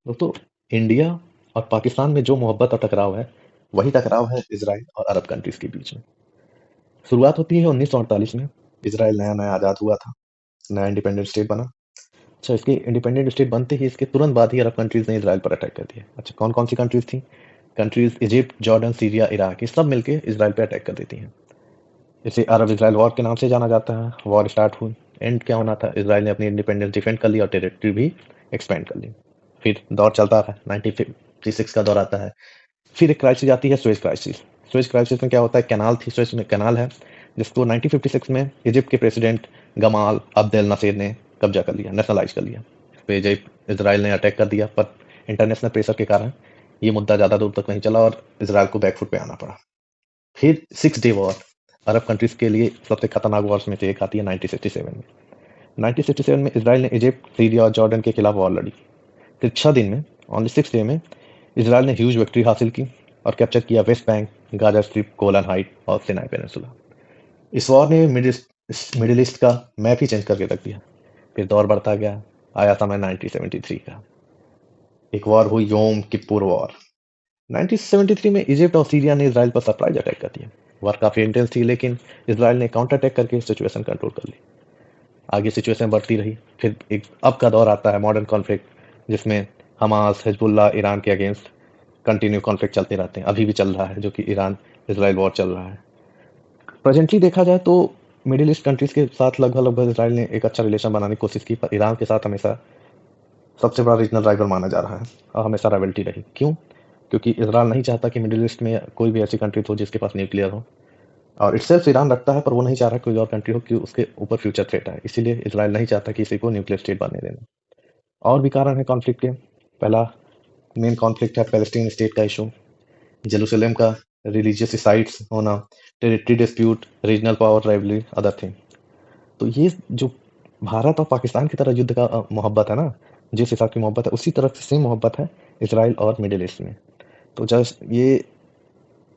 दोस्तों, इंडिया और पाकिस्तान में जो मोहब्बत और टकराव है, वही टकराव है इजराइल और अरब कंट्रीज के बीच में। शुरुआत होती है 1948 में। इजराइल नया नया आज़ाद हुआ था, नया इंडिपेंडेंट स्टेट बना। अच्छा, इसके इंडिपेंडेंट स्टेट बनते ही इसके तुरंत बाद ही अरब कंट्रीज ने इजराइल पर अटैक कर दिया। अच्छा, कौन कौन सी कंट्रीज थी? Countries Egypt, Jordan, Syria, Iraq, ये सब मिलके इजराइल पे अटैक कर देती हैं। इसे अरब इजराइल वॉर के नाम से जाना जाता है। वॉर स्टार्ट हुई, एंड क्या होना था, इजराइल ने अपनी इंडिपेंडेंस डिफेंड कर ली और टेरिटरी भी एक्सपेंड कर ली। फिर दौर चलता है, 1956 का दौर आता है। फिर एक क्राइसिस आती है, सुएज क्राइसिस। सुएज क्राइसिस में क्या होता है, कैनाल थी, सुएज में कैनाल है, जिसको 1956 में इजिप्ट के प्रेसिडेंट गमाल अब्देल नसीर ने कब्जा कर लिया, नेशनलाइज कर लिया। इस पे इजराइल ने अटैक कर दिया, पर इंटरनेशनल प्रेशर के कारण ये मुद्दा ज़्यादा दूर तक नहीं चला और इजराइल को बैकफुट पे आना पड़ा। फिर 6 डे वॉर, अरब कंट्रीज के लिए सबसे खतरनाक वॉर्स में से एक आती है 1967 में। 1967 में इजराइल ने इजिप्ट, सीरिया और जॉर्डन के खिलाफ वॉर लड़ी। फिर 6 दिन में, ओनली 6 डे में, इजराइल ने ह्यूज विक्ट्री हासिल की और कैप्चर किया वेस्ट बैंक, गाजा स्ट्रिप, गोलन हाइट और सिनाई पेनिनसुला। इस वॉर ने मिडिल ईस्ट का मैप ही चेंज करके रख दिया। फिर दौर बढ़ता गया, आया समय 1973 का। एक वॉर हुई, योम किप्पुर वॉर। 1973 में इजिप्ट और सीरिया ने इजराइल पर सरप्राइज अटैक कर दिया। वॉर काफी इंटेंस थी, लेकिन इजराइल ने काउंटर अटैक करके सिचुएशन कंट्रोल कर ली। आगे सिचुएशन बढ़ती रही। फिर एक अब का दौर आता है, मॉडर्न कॉन्फ्लिक्ट, जिसमें हमास, हिजबुल्लाह, ईरान के अगेंस्ट कंटिन्यू कॉन्फ्लिक्ट चलते रहते हैं। अभी भी चल रहा है, जो कि ईरान इजराइल वॉर चल रहा है। प्रेजेंटली देखा जाए तो मिडिल ईस्ट कंट्रीज के साथ लगभग लगभग इजराइल ने एक अच्छा रिलेशन बनाने की कोशिश की, पर ईरान के साथ हमेशा सबसे बड़ा रीजनल राइवल माना जा रहा है और हमेशा राइवल्टी रही। क्यों? क्योंकि इजराइल नहीं चाहता कि मिडिल ईस्ट में कोई भी ऐसी कंट्री हो जिसके पास न्यूक्लियर हो, और इटसेल्फ ईरान रखता है, पर वो नहीं चाह रहा कोई और कंट्री हो कि उसके ऊपर फ्यूचर थ्रेट है। इसीलिए इजराइल नहीं चाहता कि किसी को न्यूक्लियर स्टेट बनने देना। और भी कारण है कॉन्फ्लिक्ट के। पहला मेन कॉन्फ्लिक्ट है पैलेस्टीन स्टेट का इशू, जेरूसलम का रिलीजियस साइट्स होना, territory dispute, regional power rivalry, other thing. तो ये जो भारत और पाकिस्तान की तरह युद्ध का मोहब्बत है ना, जिस हिसाब की मोहब्बत है, उसी तरह की सेम मोहब्बत है इसराइल और मिडिल ईस्ट में। तो जस्ट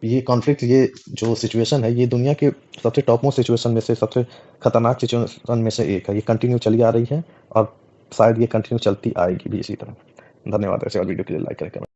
ये कॉन्फ्लिक्ट, ये जो सिचुएशन है, ये दुनिया के सबसे टॉप मोस्ट सिचुएशन में से, सबसे खतरनाक सिचुएशन में से एक है। ये कंटिन्यू चली आ रही है और शायद ये कंटिन्यू चलती आएगी भी इसी तरह। धन्यवाद। ऐसे और वीडियो के लिए लाइक करें, कमेंट